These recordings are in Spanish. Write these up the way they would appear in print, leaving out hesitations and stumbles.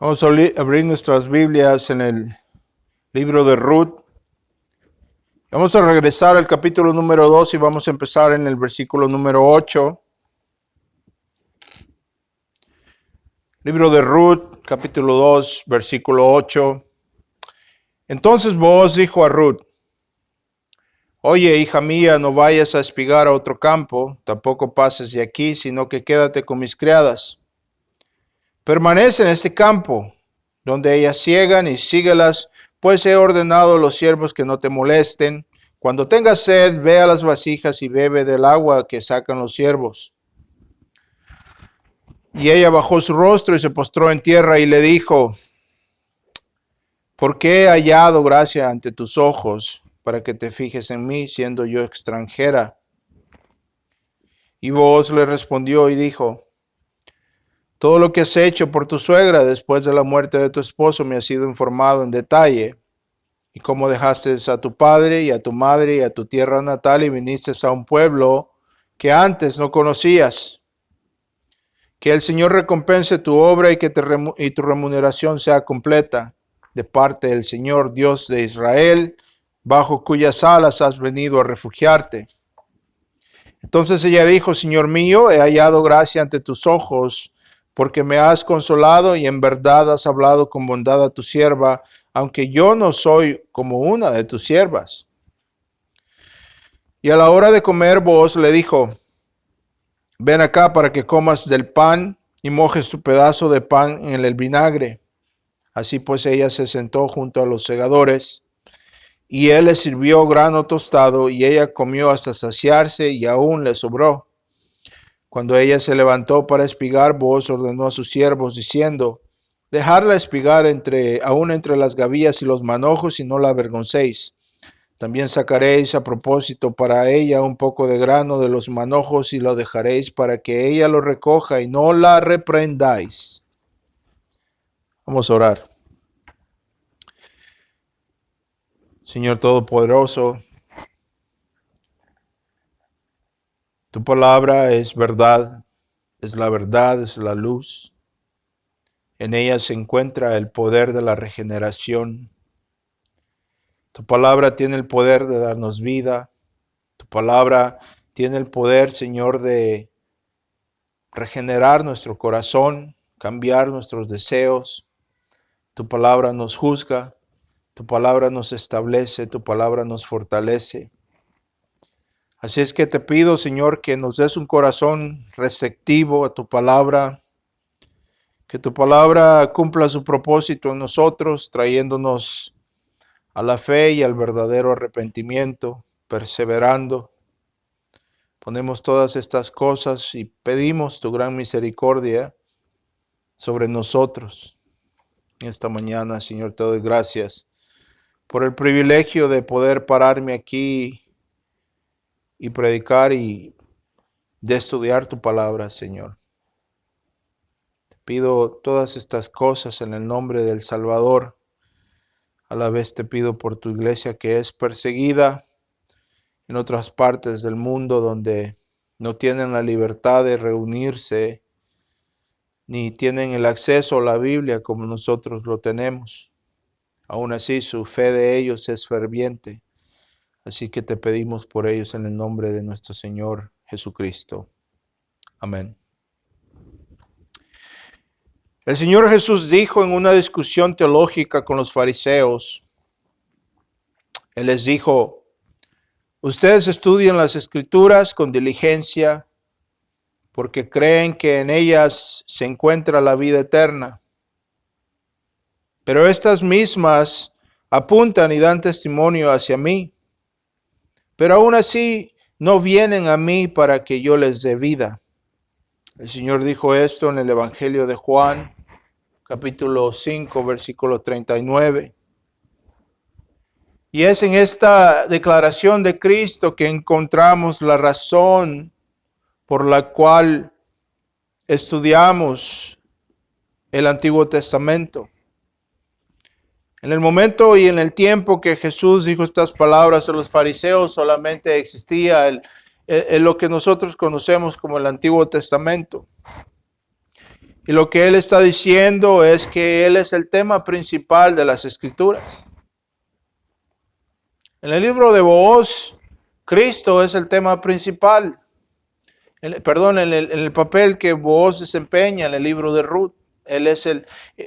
Vamos a abrir nuestras Biblias en el libro de Ruth. Vamos a regresar al capítulo número 2 y vamos a empezar en el versículo número 8. Libro de Ruth, capítulo 2, versículo 8. Entonces Booz dijo a Ruth: Oye, hija mía, no vayas a espigar a otro campo, tampoco pases de aquí, sino que quédate con mis criadas. Permanece en este campo, donde ellas ciegan, y síguelas, pues he ordenado a los siervos que no te molesten. Cuando tengas sed, ve a las vasijas y bebe del agua que sacan los siervos. Y ella bajó su rostro y se postró en tierra y le dijo: ¿Por qué he hallado gracia ante tus ojos para que te fijes en mí, siendo yo extranjera? Y Booz le respondió y dijo: Todo lo que has hecho por tu suegra después de la muerte de tu esposo me ha sido informado en detalle. Y cómo dejaste a tu padre y a tu madre y a tu tierra natal y viniste a un pueblo que antes no conocías. Que el Señor recompense tu obra y que tu remuneración sea completa de parte del Señor Dios de Israel, bajo cuyas alas has venido a refugiarte. Entonces ella dijo: Señor mío, he hallado gracia ante tus ojos, porque me has consolado y en verdad has hablado con bondad a tu sierva, aunque yo no soy como una de tus siervas. Y a la hora de comer, Booz le dijo: Ven acá para que comas del pan y mojes tu pedazo de pan en el vinagre. Así pues ella se sentó junto a los segadores, y él le sirvió grano tostado, y ella comió hasta saciarse, y aún le sobró. Cuando ella se levantó para espigar, Booz ordenó a sus siervos, diciendo: Dejadla espigar aún entre las gavillas y los manojos, y no la avergoncéis. También sacaréis a propósito para ella un poco de grano de los manojos, y lo dejaréis para que ella lo recoja, y no la reprendáis. Vamos a orar. Señor Todopoderoso, tu palabra es verdad, es la verdad, es la luz. En ella se encuentra el poder de la regeneración. Tu palabra tiene el poder de darnos vida. Tu palabra tiene el poder, Señor, de regenerar nuestro corazón, cambiar nuestros deseos. Tu palabra nos juzga, tu palabra nos establece, tu palabra nos fortalece. Así es que te pido, Señor, que nos des un corazón receptivo a tu palabra, que tu palabra cumpla su propósito en nosotros, trayéndonos a la fe y al verdadero arrepentimiento, perseverando. Ponemos todas estas cosas y pedimos tu gran misericordia sobre nosotros. Esta mañana, Señor, te doy gracias por el privilegio de poder pararme aquí y predicar y de estudiar tu palabra, Señor. Te pido todas estas cosas en el nombre del Salvador. A la vez te pido por tu iglesia que es perseguida en otras partes del mundo donde no tienen la libertad de reunirse ni tienen el acceso a la Biblia como nosotros lo tenemos. Aún así, su fe de ellos es ferviente. Así que te pedimos por ellos en el nombre de nuestro Señor Jesucristo. Amén. El Señor Jesús dijo en una discusión teológica con los fariseos, Él les dijo: Ustedes estudian las Escrituras con diligencia porque creen que en ellas se encuentra la vida eterna. Pero estas mismas apuntan y dan testimonio hacia mí. Pero aún así no vienen a mí para que yo les dé vida. El Señor dijo esto en el Evangelio de Juan, capítulo 5, versículo 39. Y es en esta declaración de Cristo que encontramos la razón por la cual estudiamos el Antiguo Testamento. En el momento y en el tiempo que Jesús dijo estas palabras a los fariseos, solamente existía lo que nosotros conocemos como el Antiguo Testamento. Y lo que él está diciendo es que él es el tema principal de las Escrituras. En el libro de Booz, Cristo es el tema principal. En el papel que Booz desempeña en el libro de Ruth.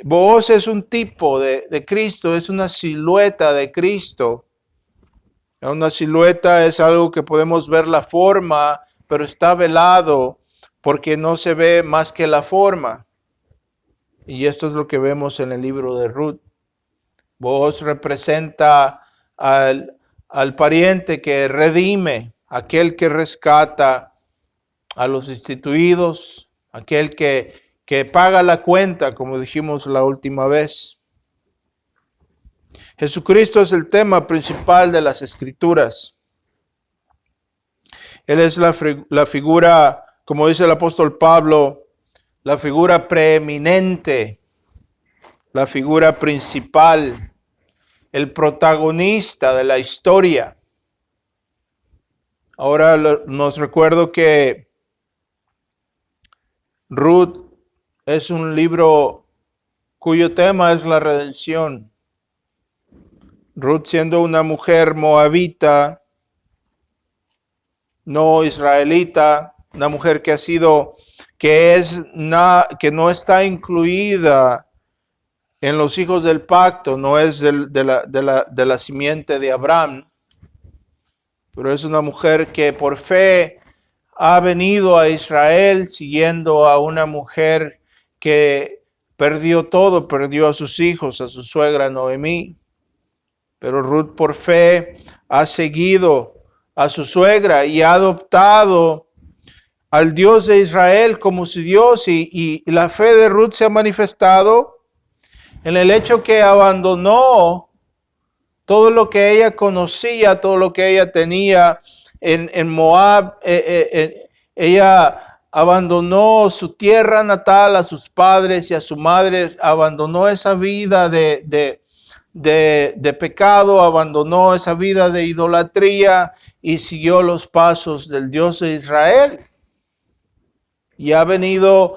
Booz es un tipo de Cristo, es una silueta de Cristo. Una silueta es algo que podemos ver la forma, pero está velado porque no se ve más que la forma. Y esto es lo que vemos en el libro de Ruth. Booz representa al pariente que redime, aquel que rescata a los destituidos, aquel que paga la cuenta, como dijimos la última vez. Jesucristo es el tema principal de las Escrituras. Él es la figura, como dice el apóstol Pablo, la figura preeminente, la figura principal, el protagonista de la historia. Ahora nos recuerdo que Ruth es un libro cuyo tema es la redención. Ruth, siendo una mujer moabita, no israelita, una mujer que no está incluida en los hijos del pacto, no es de la simiente de Abraham, pero es una mujer que por fe ha venido a Israel siguiendo a una mujer que perdió todo, perdió a sus hijos, a su suegra Noemí. Pero Ruth por fe ha seguido a su suegra y ha adoptado al Dios de Israel como su Dios. Y la fe de Ruth se ha manifestado en el hecho que abandonó todo lo que ella conocía, todo lo que ella tenía en Moab. Ella abandonó su tierra natal, a sus padres y a su madre, abandonó esa vida de pecado, abandonó esa vida de idolatría y siguió los pasos del Dios de Israel. Y ha venido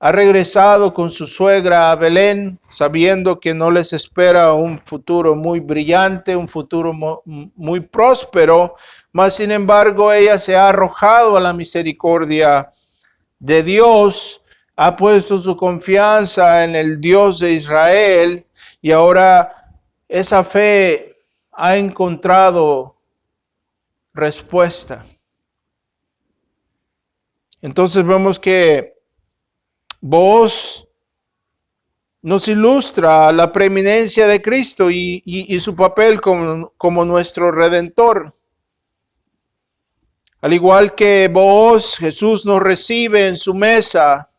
ha regresado con su suegra a Belén, sabiendo que no les espera un futuro muy brillante, un futuro muy próspero, mas sin embargo ella se ha arrojado a la misericordia de Dios, ha puesto su confianza en el Dios de Israel y ahora esa fe ha encontrado respuesta. Entonces vemos que Booz nos ilustra la preeminencia de Cristo y su papel como nuestro Redentor. Al igual que Booz, Jesús nos recibe en su mesa,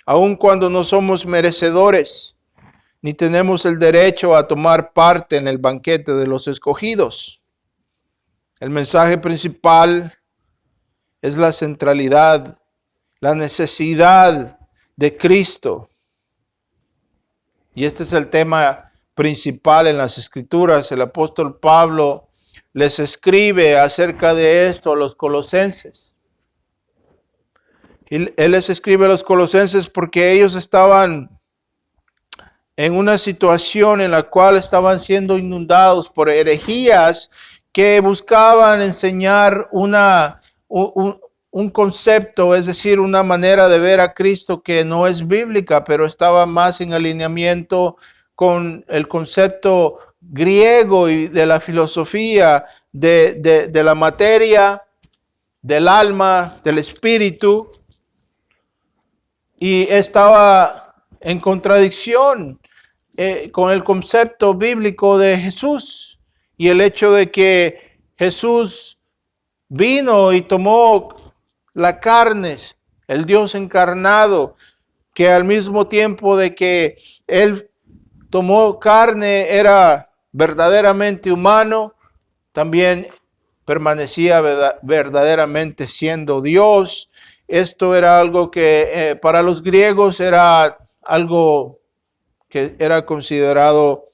aun cuando no somos merecedores, ni tenemos el derecho a tomar parte en el banquete de los escogidos. El mensaje principal es la centralidad, la necesidad de Cristo. Y este es el tema principal en las Escrituras. El apóstol Pablo les escribe acerca de esto a los colosenses. Él les escribe a los colosenses porque ellos estaban en una situación en la cual estaban siendo inundados por herejías que buscaban enseñar un concepto, es decir, una manera de ver a Cristo que no es bíblica, pero estaba más en alineamiento con el concepto griego y de la filosofía de la materia, del alma, del espíritu, y estaba en contradicción con el concepto bíblico de Jesús y el hecho de que Jesús vino y tomó la carne, el Dios encarnado, que al mismo tiempo de que Él tomó carne, era verdaderamente humano, también permanecía verdaderamente siendo Dios. Esto era algo que para los griegos era algo que era considerado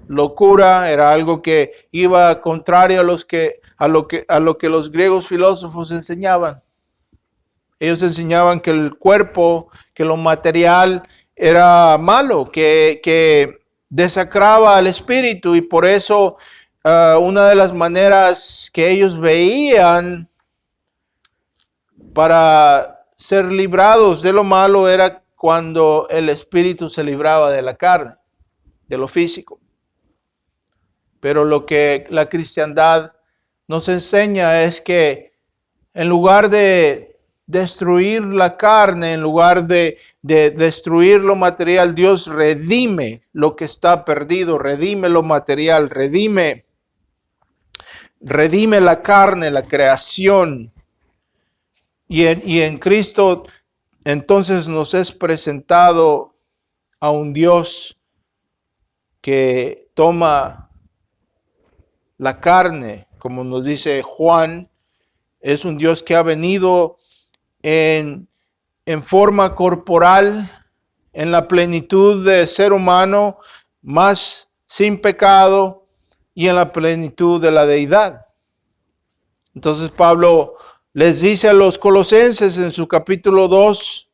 locura, era algo que iba contrario a lo que los griegos filósofos enseñaban. Ellos enseñaban que el cuerpo, que lo material era malo, que desacraba al espíritu, y por eso una de las maneras que ellos veían para ser librados de lo malo era cuando el espíritu se libraba de la carne, de lo físico. Pero lo que la cristiandad nos enseña es que en lugar de destruir la carne, en lugar de destruir lo material, Dios redime lo que está perdido, redime lo material, redime la carne, la creación. Y en Cristo entonces nos es presentado a un Dios que toma la carne, como nos dice Juan. Es un Dios que ha venido en forma corporal, en la plenitud de ser humano, más sin pecado y en la plenitud de la deidad. Entonces Pablo les dice a los colosenses en su capítulo 2,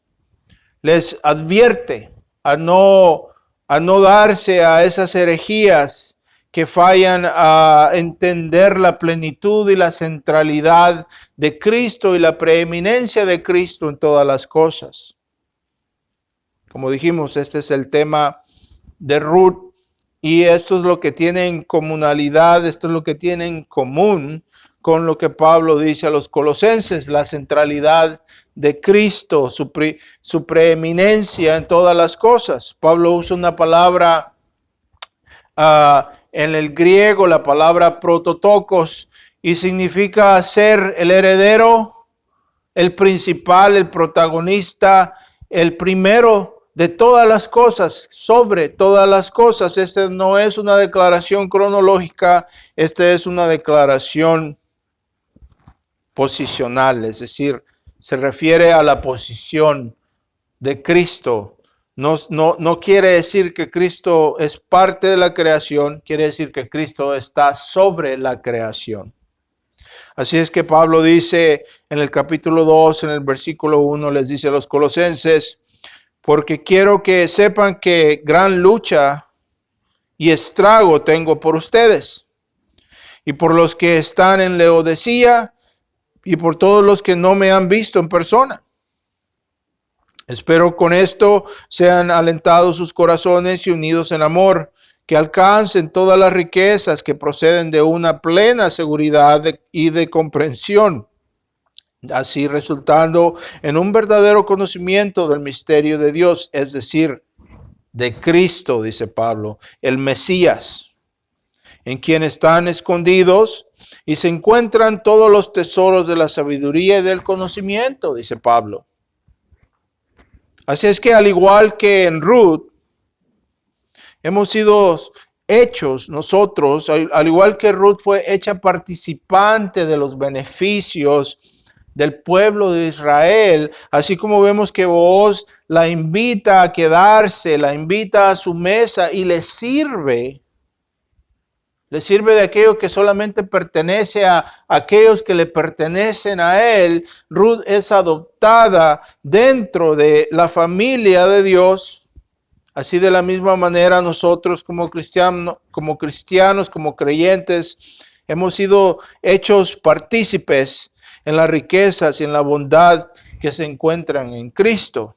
les advierte a no darse a esas herejías que fallan a entender la plenitud y la centralidad de Cristo y la preeminencia de Cristo en todas las cosas. Como dijimos, este es el tema de Ruth, y esto es lo que tiene en comunalidad, esto es lo que tiene en común con lo que Pablo dice a los colosenses, la centralidad de Cristo, su preeminencia en todas las cosas. Pablo usa una palabra en el griego, la palabra prototokos, y significa ser el heredero, el principal, el protagonista, el primero de todas las cosas, sobre todas las cosas. Esta no es una declaración cronológica, esta es una declaración posicional, es decir, se refiere a la posición de Cristo. No quiere decir que Cristo es parte de la creación, quiere decir que Cristo está sobre la creación. Así es que Pablo dice en el capítulo 2, en el versículo 1, les dice a los colosenses: porque quiero que sepan que gran lucha y estrago tengo por ustedes, y por los que están en Laodicea, y por todos los que no me han visto en persona. Espero con esto sean alentados sus corazones y unidos en amor, que alcancen todas las riquezas que proceden de una plena seguridad y de comprensión, así resultando en un verdadero conocimiento del misterio de Dios, es decir, de Cristo, dice Pablo, el Mesías, en quien están escondidos y se encuentran todos los tesoros de la sabiduría y del conocimiento, dice Pablo. Así es que al igual que en Ruth, hemos sido hechos nosotros, al igual que Ruth fue hecha participante de los beneficios del pueblo de Israel, así como vemos que Booz la invita a quedarse, la invita a su mesa y le sirve de aquello que solamente pertenece a aquellos que le pertenecen a él. Ruth es adoptada dentro de la familia de Dios. Así de la misma manera nosotros como cristianos, como creyentes, hemos sido hechos partícipes en las riquezas y en la bondad que se encuentran en Cristo.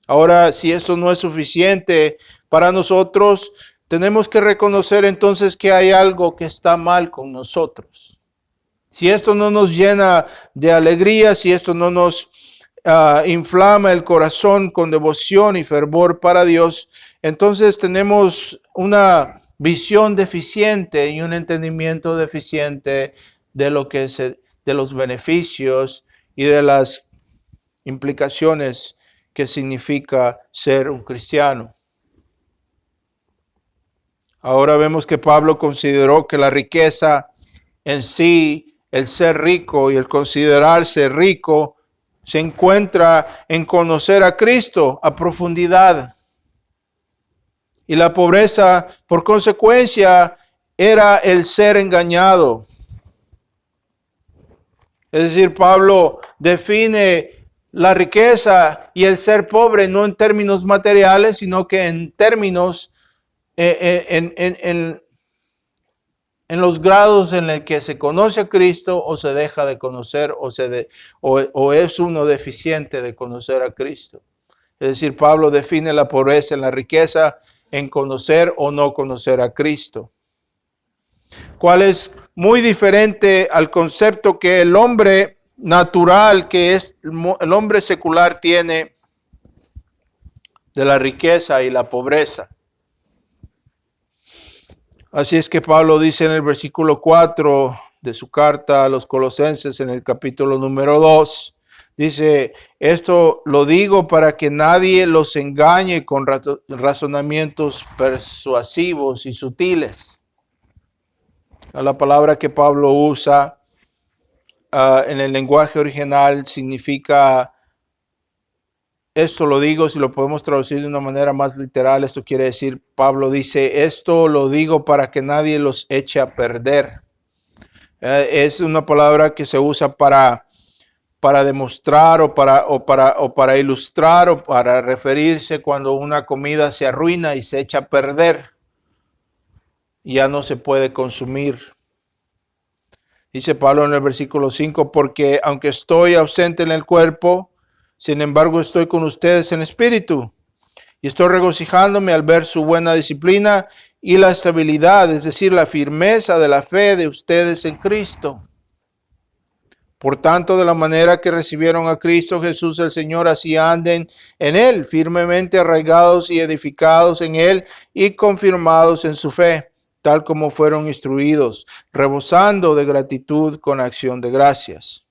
Ahora, si eso no es suficiente para nosotros, tenemos que reconocer entonces que hay algo que está mal con nosotros. Si esto no nos llena de alegría, si esto no nos inflama el corazón con devoción y fervor para Dios, entonces tenemos una visión deficiente y un entendimiento deficiente de lo que de los beneficios y de las implicaciones que significa ser un cristiano. Ahora vemos que Pablo consideró que la riqueza en sí, el ser rico y el considerarse rico, se encuentra en conocer a Cristo a profundidad. Y la pobreza, por consecuencia, era el ser engañado. Es decir, Pablo define la riqueza y el ser pobre no en términos materiales, sino que en términos, en los grados en el que se conoce a Cristo o se deja de conocer o es uno deficiente de conocer a Cristo. Es decir, Pablo define la pobreza en la riqueza en conocer o no conocer a Cristo. ¿Cuál es muy diferente al concepto que el hombre natural, que es el hombre secular, tiene de la riqueza y la pobreza? Así es que Pablo dice en el versículo 4 de su carta a los Colosenses, en el capítulo número 2, dice, esto lo digo para que nadie los engañe con razonamientos persuasivos y sutiles. La palabra que Pablo usa en el lenguaje original significa, esto lo digo, si lo podemos traducir de una manera más literal, esto quiere decir, Pablo dice, esto lo digo para que nadie los eche a perder. Es una palabra que se usa para demostrar o para ilustrar o para referirse cuando una comida se arruina y se echa a perder. Ya no se puede consumir. Dice Pablo en el versículo 5, porque aunque estoy ausente en el cuerpo, sin embargo estoy con ustedes en espíritu. Y estoy regocijándome al ver su buena disciplina y la estabilidad, es decir, la firmeza de la fe de ustedes en Cristo. Por tanto, de la manera que recibieron a Cristo Jesús el Señor, así anden en Él, firmemente arraigados y edificados en Él y confirmados en su fe, tal como fueron instruidos, rebosando de gratitud con acción de gracias.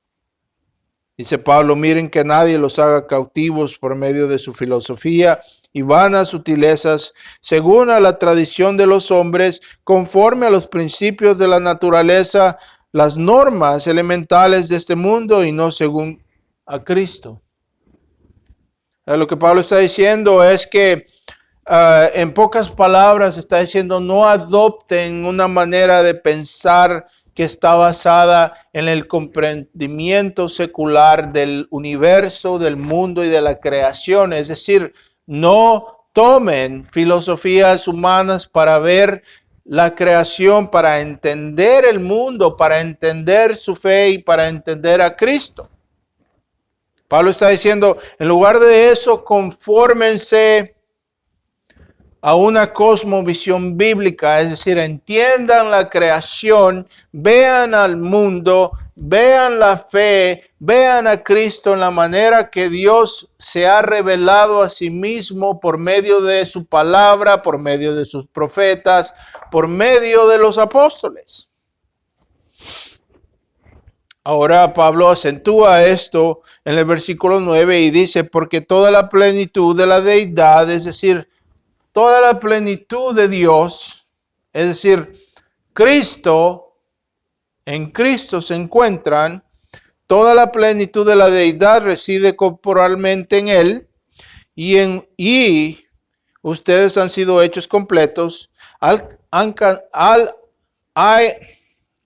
Dice Pablo, miren que nadie los haga cautivos por medio de su filosofía y vanas sutilezas, según a la tradición de los hombres, conforme a los principios de la naturaleza, las normas elementales de este mundo y no según a Cristo. Lo que Pablo está diciendo es que en pocas palabras está diciendo, no adopten una manera de pensar que está basada en el comprendimiento secular del universo, del mundo y de la creación. Es decir, no tomen filosofías humanas para ver la creación, para entender el mundo, para entender su fe y para entender a Cristo. Pablo está diciendo, en lugar de eso, confórmense a una cosmovisión bíblica, es decir, entiendan la creación, vean al mundo, vean la fe, vean a Cristo en la manera que Dios se ha revelado a sí mismo por medio de su palabra, por medio de sus profetas, por medio de los apóstoles. Ahora Pablo acentúa esto en el versículo 9 y dice, porque toda la plenitud de la deidad, es decir, toda la plenitud de Dios, es decir, Cristo, en Cristo se encuentran, toda la plenitud de la deidad reside corporalmente en Él y ustedes han sido hechos completos, han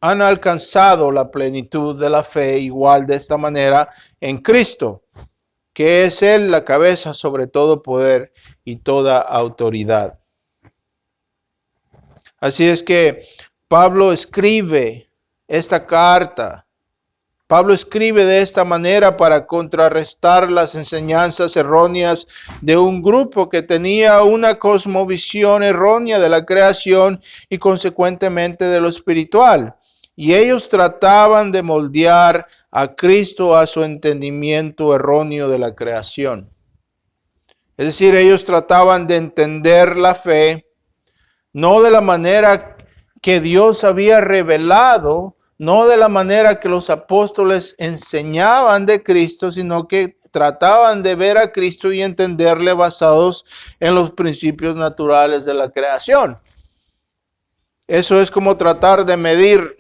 alcanzado la plenitud de la fe igual de esta manera en Cristo, que es Él la cabeza sobre todo poder y toda autoridad. Así es que Pablo escribe esta carta. Pablo escribe de esta manera para contrarrestar las enseñanzas erróneas de un grupo que tenía una cosmovisión errónea de la creación y consecuentemente de lo espiritual. Y ellos trataban de moldear a Cristo a su entendimiento erróneo de la creación. Es decir, ellos trataban de entender la fe, no de la manera que Dios había revelado, no de la manera que los apóstoles enseñaban de Cristo, sino que trataban de ver a Cristo y entenderle basados en los principios naturales de la creación. Eso es como tratar de medir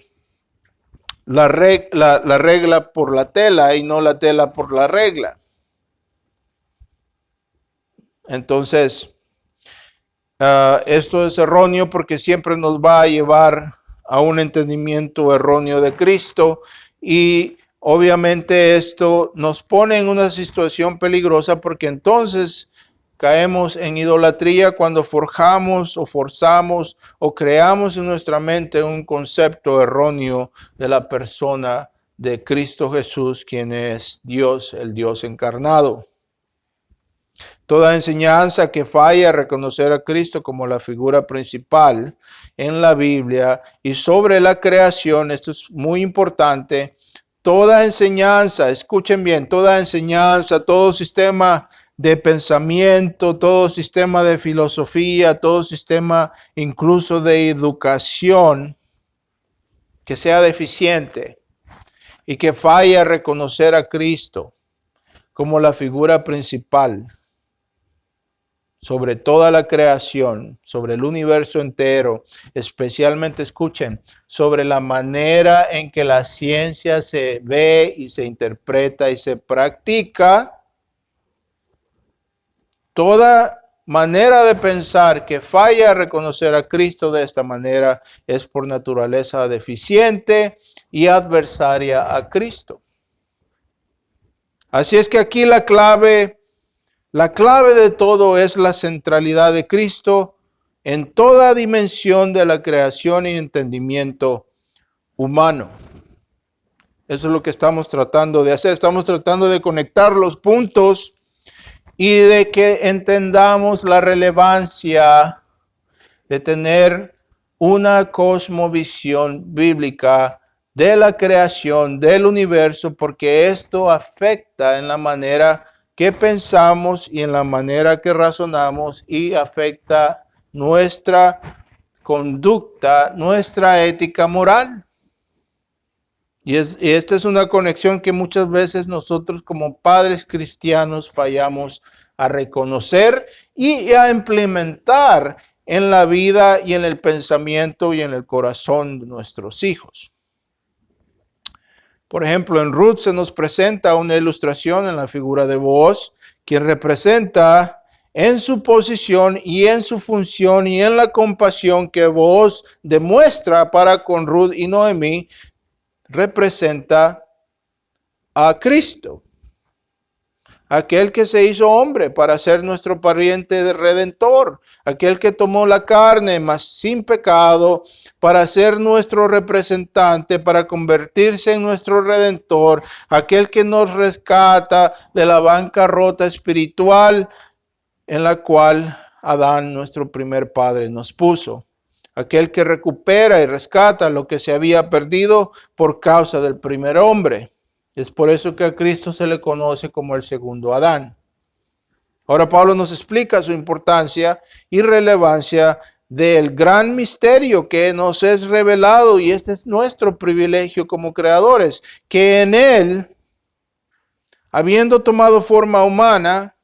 la regla por la tela y no la tela por la regla. Entonces, esto es erróneo porque siempre nos va a llevar a un entendimiento erróneo de Cristo y obviamente esto nos pone en una situación peligrosa porque entonces caemos en idolatría cuando forjamos o forzamos o creamos en nuestra mente un concepto erróneo de la persona de Cristo Jesús, quien es Dios, el Dios encarnado. Toda enseñanza que falla a reconocer a Cristo como la figura principal en la Biblia y sobre la creación, esto es muy importante, toda enseñanza, escuchen bien, toda enseñanza, todo sistema de pensamiento, todo sistema de filosofía, todo sistema incluso de educación que sea deficiente y que falle a reconocer a Cristo como la figura principal sobre toda la creación, sobre el universo entero, especialmente, escuchen, sobre la manera en que la ciencia se ve y se interpreta y se practica. Toda manera de pensar que falla a reconocer a Cristo de esta manera es por naturaleza deficiente y adversaria a Cristo. Así es que aquí la clave de todo es la centralidad de Cristo en toda dimensión de la creación y entendimiento humano. Eso es lo que estamos tratando de hacer. Estamos tratando de conectar los puntos y de que entendamos la relevancia de tener una cosmovisión bíblica de la creación, del universo, porque esto afecta en la manera que pensamos y en la manera que razonamos y afecta nuestra conducta, nuestra ética moral. Y esta es una conexión que muchas veces nosotros como padres cristianos fallamos a reconocer y a implementar en la vida y en el pensamiento y en el corazón de nuestros hijos. Por ejemplo, en Ruth se nos presenta una ilustración en la figura de Booz, quien representa en su posición y en su función y en la compasión que Booz demuestra para con Ruth y Noemí, representa a Cristo, aquel que se hizo hombre para ser nuestro pariente redentor, aquel que tomó la carne mas sin pecado para ser nuestro representante, para convertirse en nuestro redentor, aquel que nos rescata de la bancarrota espiritual en la cual Adán, nuestro primer padre, nos puso. Aquel que recupera y rescata lo que se había perdido por causa del primer hombre. Es por eso que a Cristo se le conoce como el segundo Adán. Ahora Pablo nos explica su importancia y relevancia del gran misterio que nos es revelado, y este es nuestro privilegio como creadores, que en él, habiendo tomado forma humana,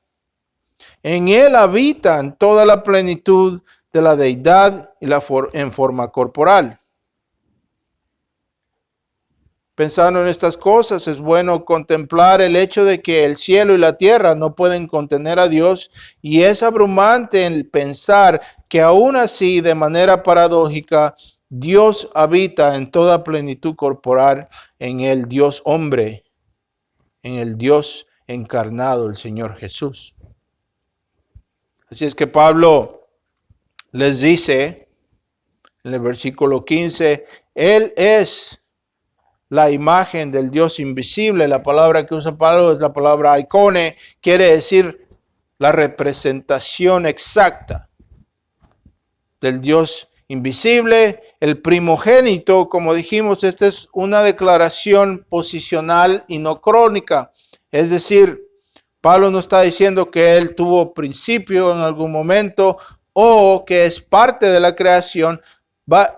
en él habitan toda la plenitud de la deidad y en forma corporal. Pensando en estas cosas, es bueno contemplar el hecho de que el cielo y la tierra no pueden contener a Dios, y es abrumante el pensar que aún así, de manera paradójica, Dios habita en toda plenitud corporal en el Dios hombre, en el Dios encarnado, el Señor Jesús. Así es que Pablo les dice en el versículo 15, Él es la imagen del Dios invisible. La palabra que usa Pablo es la palabra icone, quiere decir la representación exacta del Dios invisible, el primogénito. Como dijimos, esta es una declaración posicional y no crónica. Es decir, Pablo no está diciendo que él tuvo principio en algún momento o que es parte de la creación,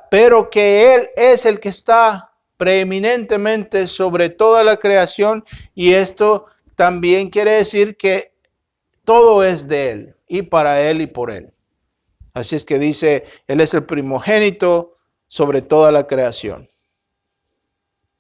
pero que él es el que está preeminentemente sobre toda la creación, y esto también quiere decir que todo es de él y para él y por él. Así es que dice, él es el primogénito sobre toda la creación.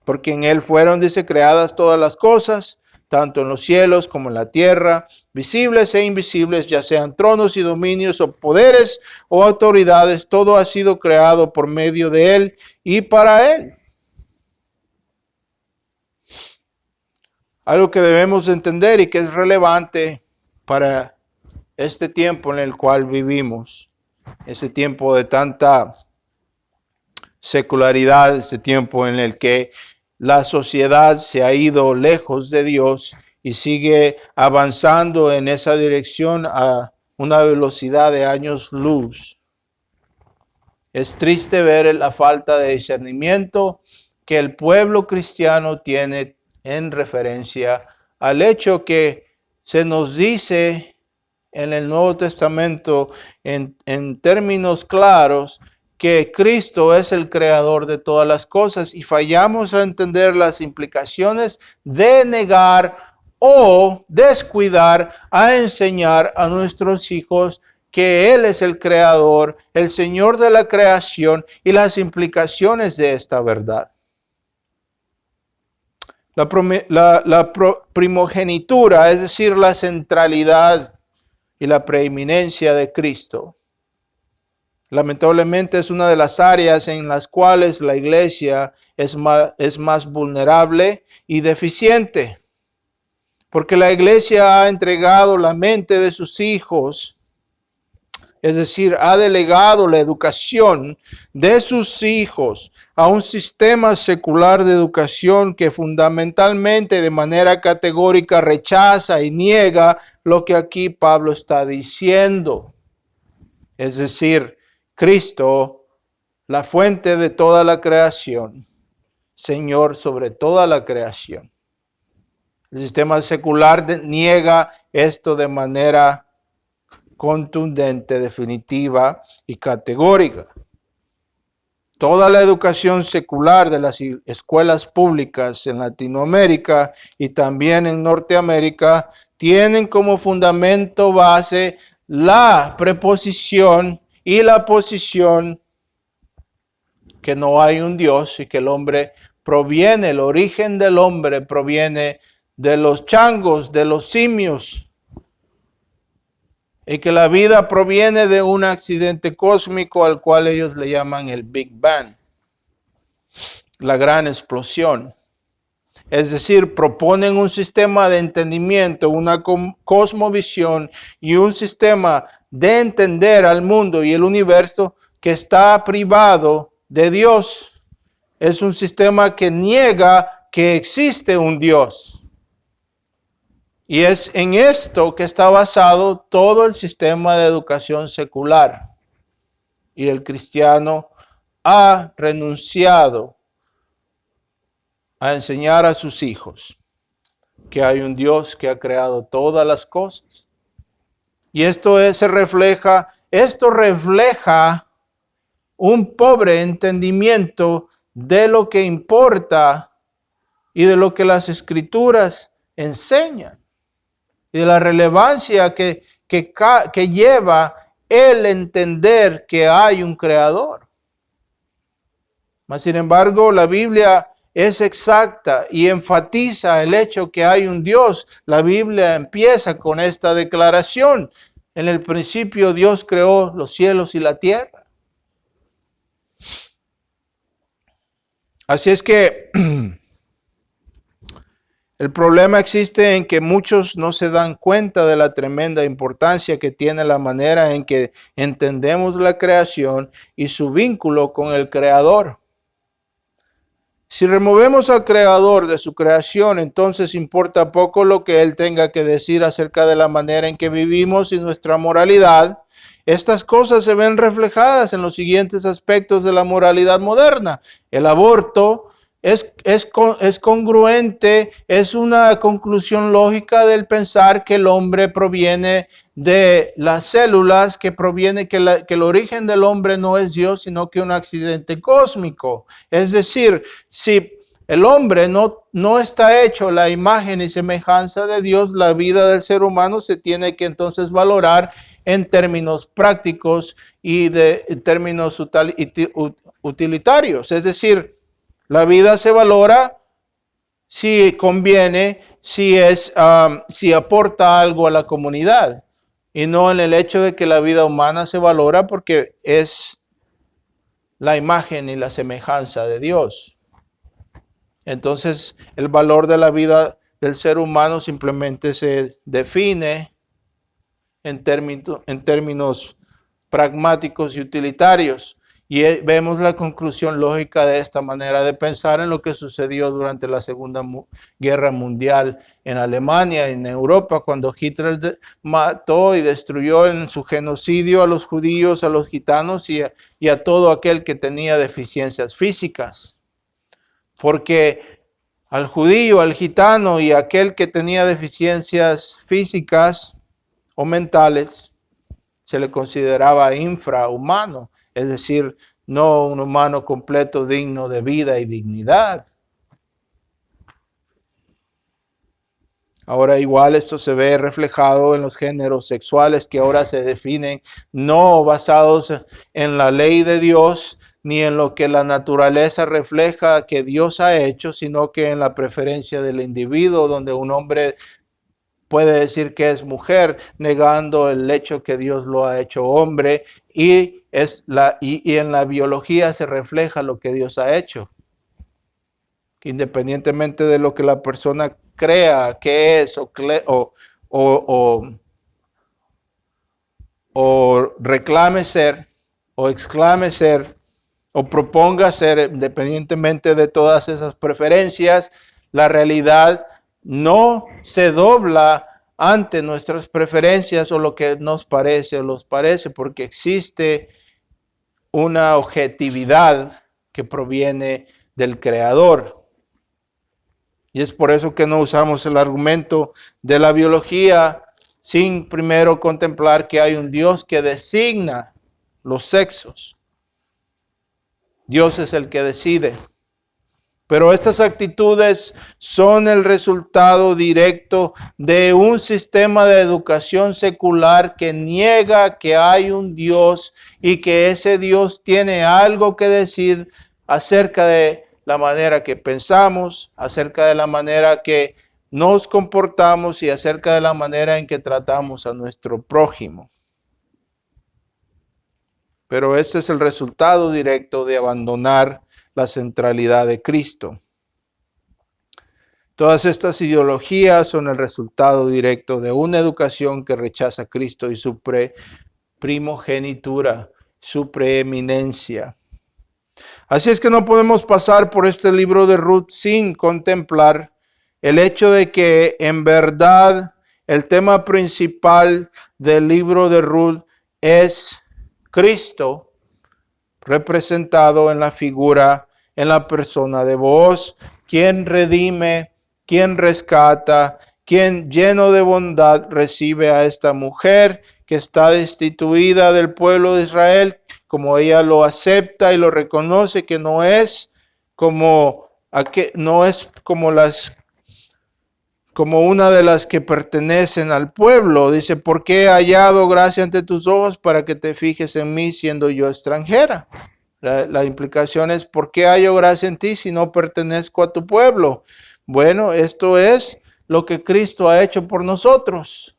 Porque en él fueron, dice, creadas todas las cosas, tanto en los cielos como en la tierra, visibles e invisibles, ya sean tronos y dominios o poderes o autoridades, todo ha sido creado por medio de él y para él. Algo que debemos entender y que es relevante para este tiempo en el cual vivimos, ese tiempo de tanta secularidad, este tiempo en el que la sociedad se ha ido lejos de Dios y sigue avanzando en esa dirección a una velocidad de años luz. Es triste ver la falta de discernimiento que el pueblo cristiano tiene en referencia al hecho que se nos dice en el Nuevo Testamento en términos claros que Cristo es el creador de todas las cosas y fallamos a entender las implicaciones de negar o descuidar a enseñar a nuestros hijos que Él es el creador, el Señor de la creación y las implicaciones de esta verdad. La primogenitura, es decir, la centralidad y la preeminencia de Cristo, lamentablemente es una de las áreas en las cuales la iglesia es más vulnerable y deficiente, porque la iglesia ha entregado la mente de sus hijos, es decir, ha delegado la educación de sus hijos a un sistema secular de educación que fundamentalmente de manera categórica rechaza y niega lo que aquí Pablo está diciendo. Es decir, Cristo, la fuente de toda la creación, Señor sobre toda la creación. El sistema secular niega esto de manera contundente, definitiva y categórica. Toda la educación secular de las escuelas públicas en Latinoamérica y también en Norteamérica tienen como fundamento base la preposición y la posición que no hay un Dios y que el hombre proviene, el origen del hombre proviene de los changos, de los simios, y que la vida proviene de un accidente cósmico al cual ellos le llaman el Big Bang, la gran explosión. Es decir, proponen un sistema de entendimiento, una cosmovisión y un sistema de entender al mundo y el universo que está privado de Dios. Es un sistema que niega que existe un Dios. Y es en esto que está basado todo el sistema de educación secular. Y el cristiano ha renunciado a enseñar a sus hijos que hay un Dios que ha creado todas las cosas. Y esto refleja un pobre entendimiento de lo que importa y de lo que las Escrituras enseñan. Y de la relevancia que lleva el entender que hay un creador. Mas, sin embargo, la Biblia es exacta y enfatiza el hecho que hay un Dios. La Biblia empieza con esta declaración. En el principio Dios creó los cielos y la tierra. Así es que el problema existe en que muchos no se dan cuenta de la tremenda importancia que tiene la manera en que entendemos la creación y su vínculo con el Creador. Si removemos al Creador de su creación, entonces importa poco lo que Él tenga que decir acerca de la manera en que vivimos y nuestra moralidad. Estas cosas se ven reflejadas en los siguientes aspectos de la moralidad moderna. El aborto es congruente, es una conclusión lógica del pensar que el hombre proviene de las células, que el origen del hombre no es Dios, sino que un accidente cósmico. Es decir, si el hombre no está hecho la imagen y semejanza de Dios, la vida del ser humano se tiene que entonces valorar en términos prácticos y en términos utilitarios. Es decir, la vida se valora si conviene, si aporta algo a la comunidad, y no en el hecho de que la vida humana se valora porque es la imagen y la semejanza de Dios. Entonces, el valor de la vida del ser humano simplemente se define en términos pragmáticos y utilitarios. Y vemos la conclusión lógica de esta manera de pensar en lo que sucedió durante la Segunda Guerra Mundial en Alemania, en Europa, cuando Hitler mató y destruyó en su genocidio a los judíos, a los gitanos y a todo aquel que tenía deficiencias físicas. Porque al judío, al gitano y a aquel que tenía deficiencias físicas o mentales, se le consideraba infrahumano, es decir, no un humano completo digno de vida y dignidad. Ahora igual esto se ve reflejado en los géneros sexuales que ahora se definen no basados en la ley de Dios ni en lo que la naturaleza refleja que Dios ha hecho, sino que en la preferencia del individuo, donde un hombre puede decir que es mujer, negando el hecho que Dios lo ha hecho hombre, y en la biología se refleja lo que Dios ha hecho. Independientemente de lo que la persona crea que es o reclame ser, o exclame ser, o proponga ser, independientemente de todas esas preferencias, la realidad no se dobla ante nuestras preferencias o lo que nos parece o los parece, porque existe una objetividad que proviene del Creador. Y es por eso que no usamos el argumento de la biología sin primero contemplar que hay un Dios que designa los sexos. Dios es el que decide. Pero estas actitudes son el resultado directo de un sistema de educación secular que niega que hay un Dios y que ese Dios tiene algo que decir acerca de la manera que pensamos, acerca de la manera que nos comportamos y acerca de la manera en que tratamos a nuestro prójimo. Pero este es el resultado directo de abandonar la centralidad de Cristo. Todas estas ideologías son el resultado directo de una educación que rechaza a Cristo y su primogenitura, su preeminencia. Así es que no podemos pasar por este libro de Ruth sin contemplar el hecho de que en verdad el tema principal del libro de Ruth es Cristo, representado en la figura, en la persona de Booz, quien redime, quien rescata, quien lleno de bondad recibe a esta mujer que está destituida del pueblo de Israel, como ella lo acepta y lo reconoce, que no es como una de las que pertenecen al pueblo. Dice, porque he hallado gracia ante tus ojos para que te fijes en mí siendo yo extranjera. La implicación es, ¿por qué hallo gracia en ti si no pertenezco a tu pueblo? Bueno, esto es lo que Cristo ha hecho por nosotros.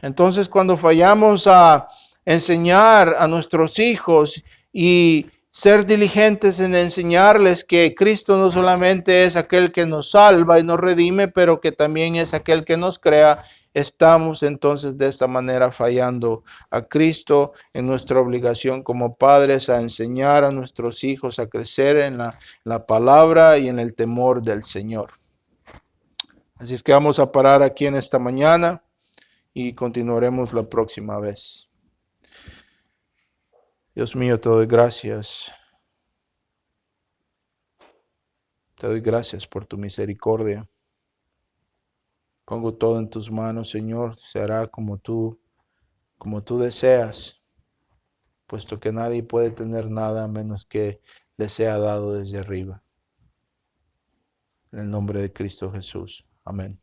Entonces, cuando fallamos a enseñar a nuestros hijos y ser diligentes en enseñarles que Cristo no solamente es aquel que nos salva y nos redime, pero que también es aquel que nos crea, estamos entonces de esta manera fallando a Cristo en nuestra obligación como padres a enseñar a nuestros hijos a crecer en la palabra y en el temor del Señor. Así es que vamos a parar aquí en esta mañana y continuaremos la próxima vez. Dios mío, te doy gracias. Te doy gracias por tu misericordia. Pongo todo en tus manos, Señor. Se hará como tú deseas, puesto que nadie puede tener nada a menos que le sea dado desde arriba. En el nombre de Cristo Jesús. Amén.